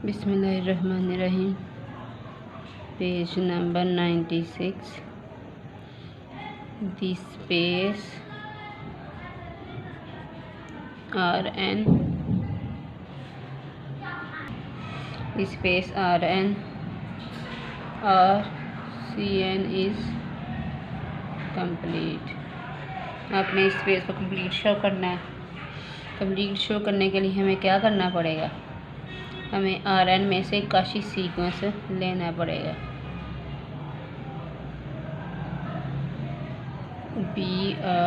बिस्मिल्लाहिर्रहमानिर्रहीम। Page number 96। The space Rn or Cn is complete। आपने इस स्पेस को कंप्लीट शो करना है। कंप्लीट शो करने के लिए हमें क्या करना पड़ेगा? हमें Rn में से काशी सीक्वेंस लेना पड़ेगा। Be a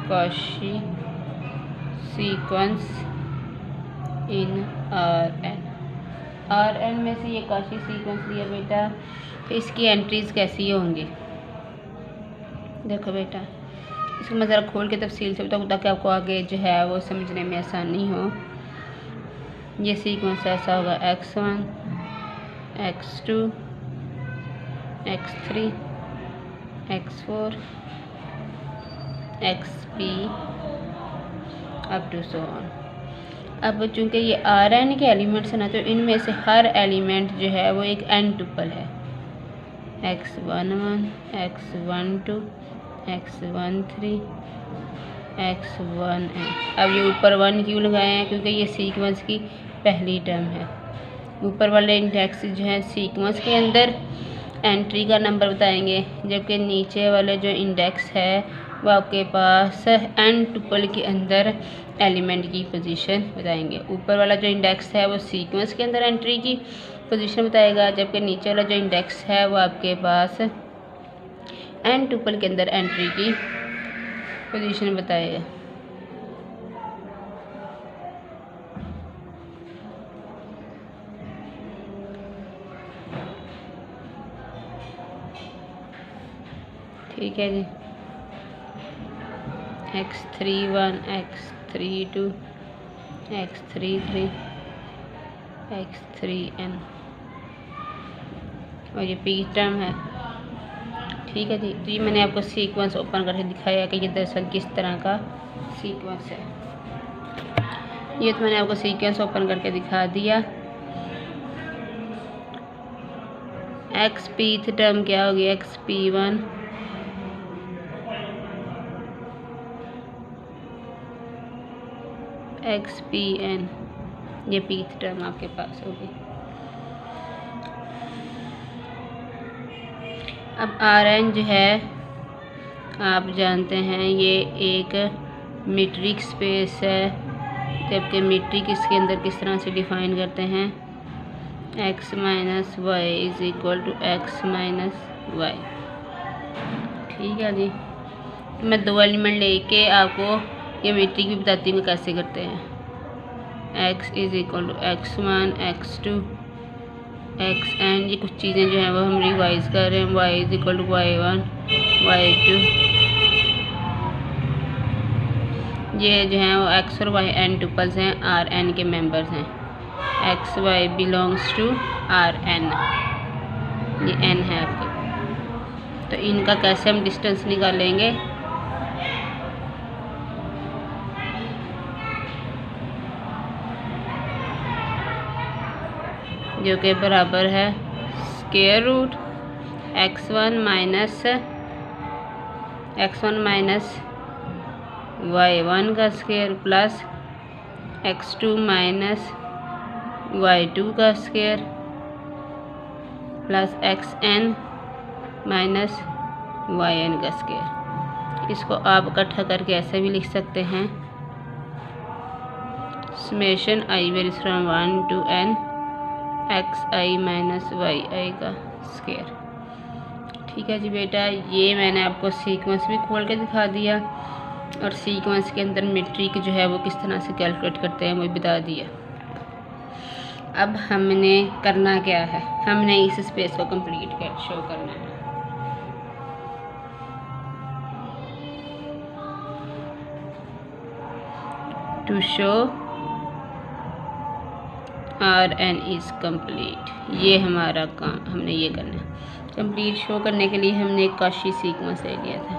Kashi sequence in Rn में से ये काशी सीक्वेंस लिया बेटा, तो इसकी एंट्रीज कैसी होंगी? देखो बेटा, इसको मैं ज़रा खोल के तफसील से बताऊँ ताकि आपको आगे जो है वो समझने में आसानी हो। ये सीक्वेंस ऐसा होगा x1 x2 x3 x4 xp up to so on. अब चूँकि ये Rn के एलिमेंट्स हैं ना, तो इनमें से हर एलिमेंट जो है वो एक n टुपल है। x11 x12 x13 x1n। अब ये ऊपर 1 क्यों लगाए हैं? क्योंकि ये सीक्वेंस की पहली टर्म है। ऊपर वाले इंडेक्स जो है सीक्वेंस के अंदर एंट्री का नंबर बताएंगे, जबकि नीचे वाले जो इंडेक्स है वो आपके पास n टुपल के अंदर एलिमेंट की पोजीशन बताएंगे। ऊपर वाला जो इंडेक्स है वो सीक्वेंस के अंदर एंट्री की पोजीशन बताएगा, जबकि नीचे वाला जो इंडेक्स है वो आपके पास n टुपल के अंदर एंट्री की पोजीशन बताएगा। ठीक है जी। x31 x32 x33 x3n और ये पी टर्म है। ठीक है जी। तो ये मैंने आपको सीक्वेंस ओपन करके दिखाया कि ये दरअसल किस तरह का सीक्वेंस है। ये तो मैंने आपको सीक्वेंस ओपन करके दिखा दिया। xp टर्म क्या होगी? xp1 xpn, ये पीथ टर्म आपके पास होगी। अब Rn जो है आप जानते हैं ये एक मीट्रिक स्पेस है, जबकि मीट्रिक इसके अंदर किस तरह से डिफाइन करते हैं? x minus y is equal to x minus y. ठीक है जी। मैं दो एलिमेंट लेके आपको ये मीट्रिक भी बताती हूँ कैसे करते हैं। x is equal to x1 x2 xn। ये कुछ चीज़ें जो हैं वो हम रिवाइज कर रहे हैं। y is equal to y1 y2। ये जो हैं वो x और y n टुपल्स हैं, Rn के मेंबर्स हैं। x y belongs to Rn, ये n है आपके। तो इनका कैसे हम डिस्टेंस निकालेंगे? जो कि बराबर है square root x1 minus y1 का square plus x2 minus y2 का square plus xn minus yn का स्क्वायर। इसको आप इकट्ठा करके ऐसे भी लिख सकते हैं, summation i varies from 1 to n xi minus yi का स्क्वायर। ठीक है जी बेटा, ये मैंने आपको सीक्वेंस भी खोल के दिखा दिया और सीक्वेंस के अंदर मीट्रिक जो है वो किस तरह से कैलकुलेट करते हैं वो बता दिया। अब हमने करना क्या है? हमने इस स्पेस को कंप्लीट कर शो करना है। To show Rn is complete, ये हमारा काम, हमने ये करना है। कंप्लीट शो करने के लिए हमने एक काशी सीक्वेंस ले लिया था।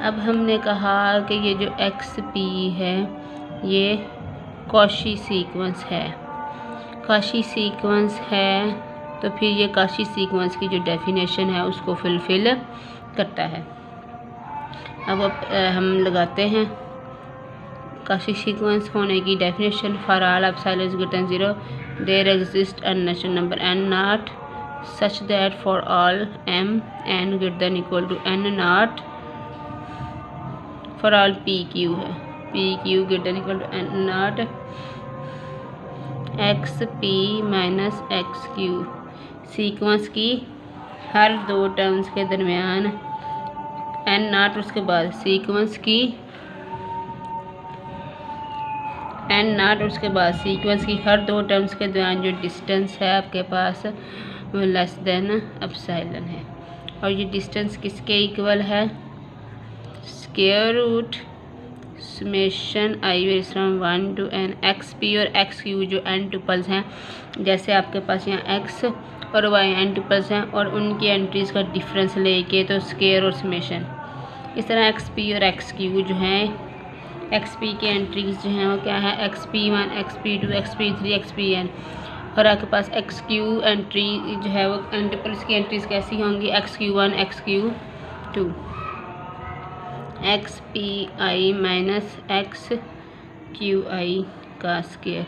अब हमने कहा कि ये जो xp है ये काशी सीक्वेंस है। काशी सीक्वेंस है, तो फिर ये काशी सीक्वेंस की जो डेफिनेशन है उसको फुलफिल करता है। अब हम लगाते हैं काशी सीक्वेंस होने की definition. For all epsilon is greater than 0 there exist a natural number n not such that for all m n greater than equal to n not for all p q है, p q greater than equal to n not x p minus x q। Sequence की हर दो terms के दरमियान n not, उसके बाद sequence की n not, उसके बाद सीक्वेंस की हर दो टर्म्स के दरमियान जो डिस्टेंस है आपके पास वो लेस देन एप्सिलॉन है। और ये डिस्टेंस किसके इक्वल है? Square root summation i varies from 1 to n x p और एक्स क्यू जो n टुपल्स हैं, जैसे आपके पास यहाँ x और y n टुपल्स हैं और उनकी एंट्रीज़ का डिफरेंस लेके तो स्क्वायर और समेशन। इस तरह एक्स पी और एक्स क्यू जो हैं, एक्स पी की एंट्रीज जो हैं वो क्या है? X P 1, x P 2, x P 3, x P n। और आपके पास एक्स क्यू एंट्री जो है वो n टुपल्स की एंट्रीज कैसी होंगी? X Q 1, x Q 2, x P I minus x Q I का स्क्वायर,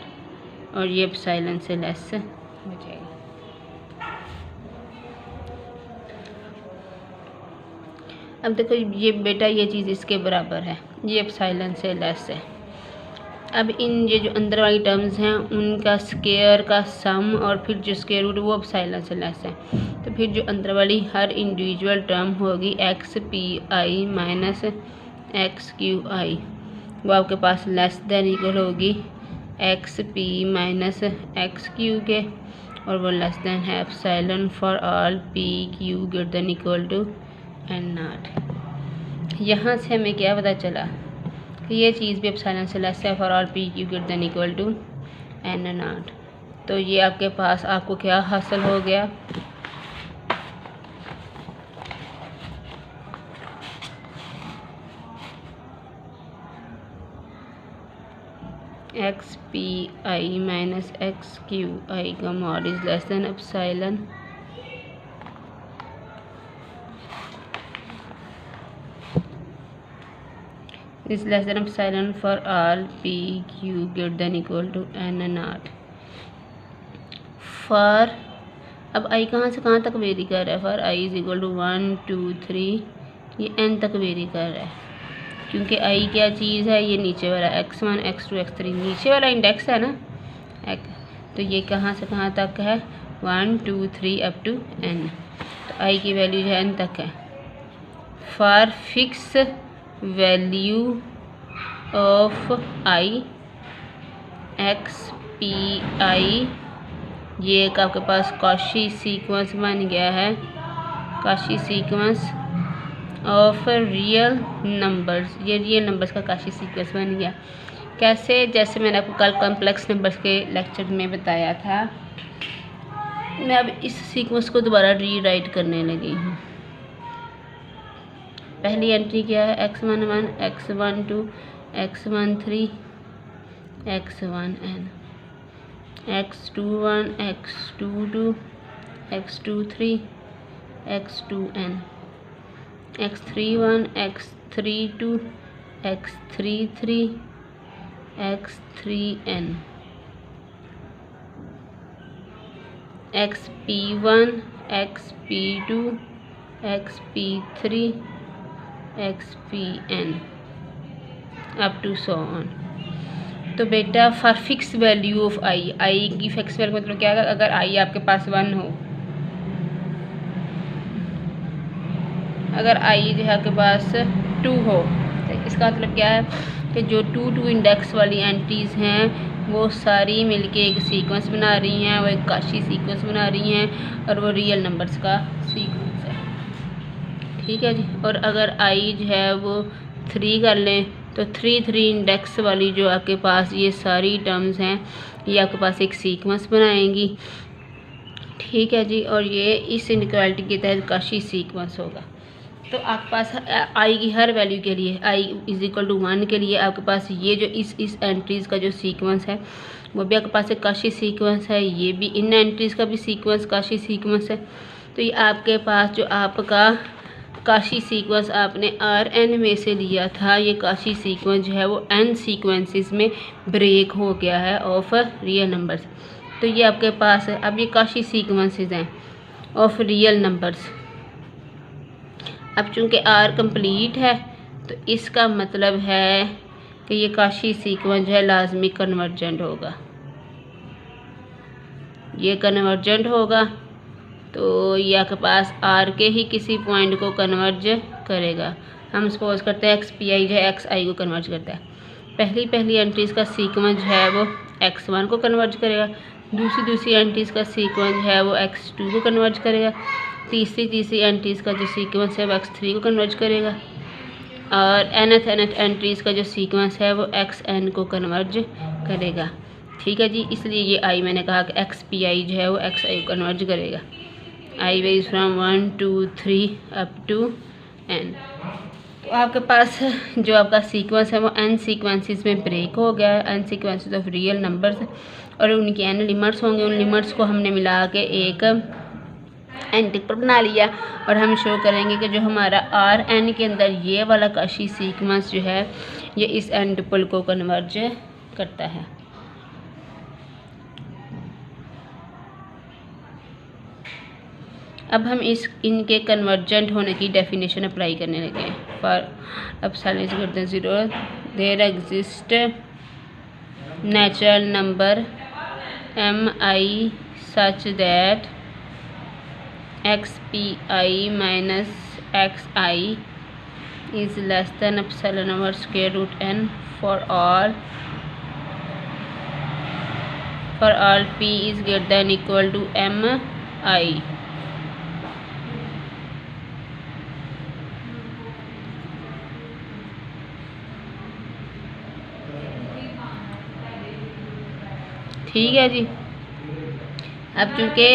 और ये एप्सिलॉन से लेस हो जाएगा। अब देखो ये बेटा ये चीज़ इसके बराबर है, ये एप्सिलॉन से लेस है। अब इन ये जो अंदर वाली टर्म्स हैं उनका स्क्वायर का सम और फिर जो स्क्वायर रूट वो एप्सिलॉन से लेस है, तो फिर जो अंदर वाली हर इंडिविजुअल टर्म होगी x P I minus x Q i, वो आपके पास लेस देन इक्वल होगी x p minus x q के, और वो लेस देन है epsilon for all P Q greater than equal to n not. यहाँ से हमें क्या पता चला कि ये चीज़ भी एप्सिलॉन से लेस है for all P Q greater than equal to n naught. तो ये आपके पास आपको क्या हासिल हो गया? X P I minus x Q I का mod is less than epsilon is less than epsilon for all p q greater than equal to n not. For अब i कहाँ से कहाँ तक वेरी कर रहा है? For i is equal to 1 2 3 ये n तक वेरी कर रहा है, क्योंकि i क्या चीज़ है? ये नीचे वाला x1 x2 x3 नीचे वाला इंडेक्स है ना, तो ये कहाँ से कहाँ तक है? 1 2 3 अप टू n, तो i की वैल्यू जो है n तक है। For fix value of I x P I, ये एक आपके पास काशी सीक्वेंस बन गया है, Kashi sequence of real numbers, ये रियल नंबर्स का काशी सीक्वेंस बन गया। कैसे? जैसे मैंने आपको कल कॉम्प्लेक्स नंबर्स के लेक्चर में बताया था, मैं अब इस सीक्वेंस को दोबारा रीराइट करने लगी हूँ। पहली एंट्री क्या है? x11 x12 x13 x1n, x21 x22 x23 x2n, x31 x32 x33 x3n, xp1 xp2 xp3 xpn up to so on. तो बेटा for fix value of i की फिक्स वैल्यू मतलब क्या है? अगर आई आपके पास 1 हो, अगर आई जो है आपके पास 2 हो, तो इसका मतलब क्या है कि जो 2 इंडेक्स वाली एंट्रीज़ हैं वो सारी मिलके एक सीक्वेंस बना रही हैं, वो एक काशी सीक्वेंस बना रही हैं, और वो रियल नंबर्स का सीक्वेंस है। ठीक है जी। और अगर आई जो है वो 3 कर लें, तो 3 इंडेक्स वाली जो आपके पास ये सारी टर्म्स हैं ये आपके पास एक सीक्वेंस बनाएंगी। ठीक है जी। और ये इस इनइक्वालिटी के तहत काशी सीक्वेंस होगा। तो आपके पास आई की हर वैल्यू के लिए, आई इज इक्वल टू 1 के लिए आपके पास ये जो इस एंट्रीज़ का जो सीक्वेंस है वो भी आपके पास एक काशी सीक्वेंस है, ये भी इन एंट्रीज़ का भी सीक्वेंस काशी सीक्वेंस है। तो ये आपके पास जो आपका काशी सीक्वेंस आपने Rn में से लिया था, ये काशी सीक्वेंस जो है वो n सीक्वेंसेस में ब्रेक हो गया है ऑफ रियल नंबर्स। तो ये आपके पास है। अब ये काशी सीक्वेंसेस हैं ऑफ रियल नंबर्स। अब चूँकि R कंप्लीट है तो इसका मतलब है कि ये काशी सीक्वेंस जो है लाजमी कन्वर्जेंट होगा, ये कन्वर्जेंट होगा। तो ये आपके पास R के ही किसी पॉइंट को कन्वर्ज करेगा। हम सपोज करते हैं XPI जो है XI को कन्वर्ज करता है। पहली एंट्रीज़ का सीक्वेंस जो है वो X1 को कन्वर्ज करेगा, दूसरी एंट्रीज़ का सीक्वेंस है वो X2 को कन्वर्ज करेगा, तीसरी एंट्रीज़ का जो सीक्वेंस है वो X3 को कन्वर्ज करेगा, और nth एंट्रीज़ का जो सीक्वेंस है वो XN को कन्वर्ज करेगा। ठीक है जी, इसलिए ये I मैंने कहा कि XPI जो है वो XI को कन्वर्ज करेगा। I varies from 1 2 3 up to N। तो आपके पास जो आपका सीक्वेंस है वो n सीक्वेंसेस में ब्रेक हो गया है, n sequences of real numbers, और उनकी n लिमिट्स होंगे। उन लिमिट्स को हमने मिला के एक n टिपर बना लिया, और हम शो करेंगे कि जो हमारा Rn के अंदर ये वाला काशी सीक्वेंस जो है ये इस n टिपल को कन्वर्ज करता है। अब हम इनके कन्वर्जेंट होने की डेफिनेशन अप्लाई करने लगे हैं। फॉर अब साइलेंस करते हैं 0, there exist natural number mi such that XPI minus XI is less than epsilon over square root n for all p is greater than equal to mi। ठीक है जी। अब चूँकि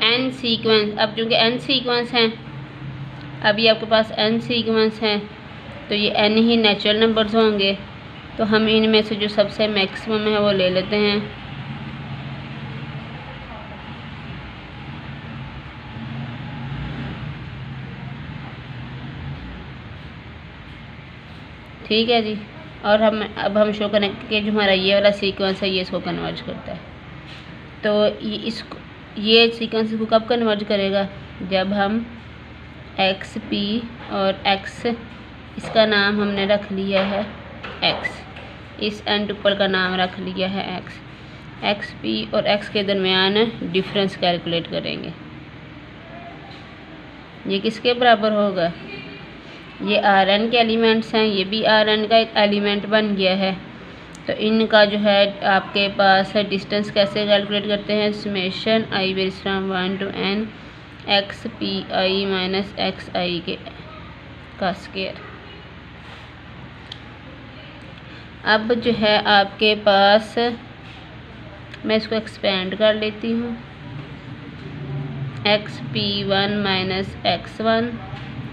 n सीक्वेंस हैं, अभी आपके पास n सीक्वेंस हैं, तो ये n ही नेचुरल नंबर्स होंगे। तो हम इनमें से जो सबसे मैक्सिमम है वो ले लेते हैं। ठीक है जी, और अब हम शो करें कि जो हमारा ये वाला सीक्वेंस है ये इसको कन्वर्ज करता है। तो ये सीक्वेंस को कब कन्वर्ज करेगा, जब हम XP और X, इसका नाम हमने रख लिया है X, इस n टुपल का नाम रख लिया है X। XP और X के दरमियान डिफरेंस कैलकुलेट करेंगे। ये किसके बराबर होगा, ये Rn के एलिमेंट्स हैं, ये भी Rn का एक एलिमेंट बन गया है। तो इनका जो है आपके पास है डिस्टेंस कैसे कैलकुलेट करते हैं, summation I varies from 1 to N XPI minus XI के का स्क्वायर। अब जो है आपके पास, मैं इसको एक्सपेंड कर लेती हूँ, XP1 माइनस X1,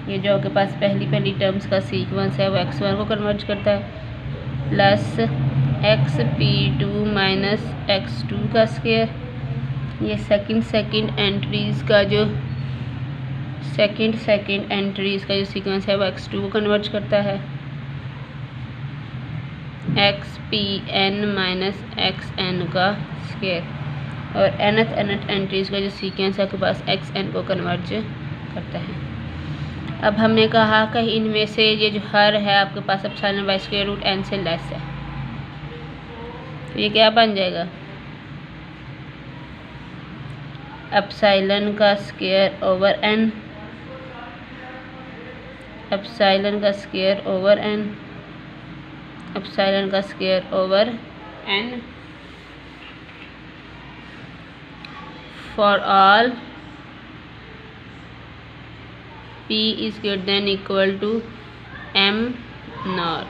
ये जो आपके पास पहली टर्म्स का सीक्वेंस है वो X1 को कन्वर्ज करता है, प्लस XP2 माइनस X2 का स्क्वायर। ये सेकंड एंट्रीज़ का जो सीक्वेंस है वो X2 को कन्वर्ज करता है, XPN माइनस XN का स्क्वायर, और nth एंट्रीज़ का जो सीक्वेंस है आपके पास XN को कन्वर्ज करता है। अब हमने कहा कि इनमें से ये जो हर है आपके पास epsilon by square root n से लेस है, तो ये क्या बन जाएगा, एप्सिलॉन का स्क्वायर ओवर n, एप्सिलॉन का स्क्वायर ओवर n, एप्सिलॉन का square over n for all P is greater than equal to M naught.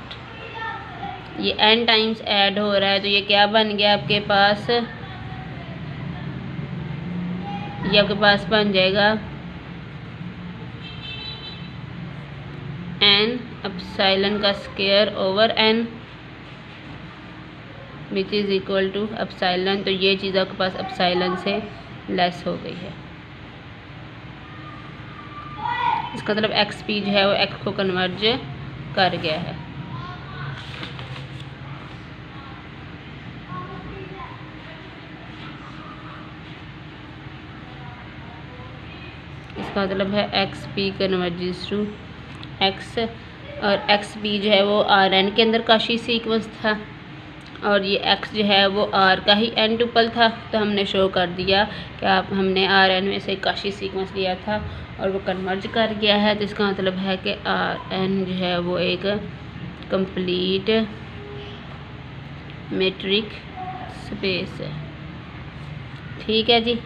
ये n टाइम्स ऐड हो रहा है, तो ये क्या बन गया आपके पास, ये आपके पास बन जाएगा n एप्सिलॉन का square over n which is equal to epsilon. तो ये चीज़ आपके पास एप्सिलॉन से लेस हो गई है। इसका मतलब एक्स पी जो है वो एक्स को कन्वर्ज कर गया है। इसका मतलब है x p converges to x, और एक्स पी जो है वो आर एन के अंदर काशी सीक्वेंस था, और ये एक्स जो है वो आर का ही एन टुपल था। तो हमने शो कर दिया कि हमने आर एन में से काशी सीक्वेंस लिया था और वो कन्वर्ज कर गया है। तो इसका मतलब है कि आर एन जो है वो एक कंप्लीट मेट्रिक स्पेस है। ठीक है जी।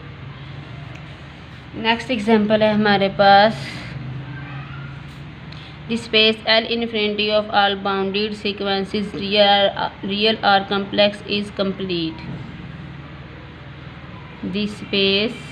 नेक्स्ट एग्जांपल है हमारे पास, the space L infinity of all bounded sequences real or complex is complete. The space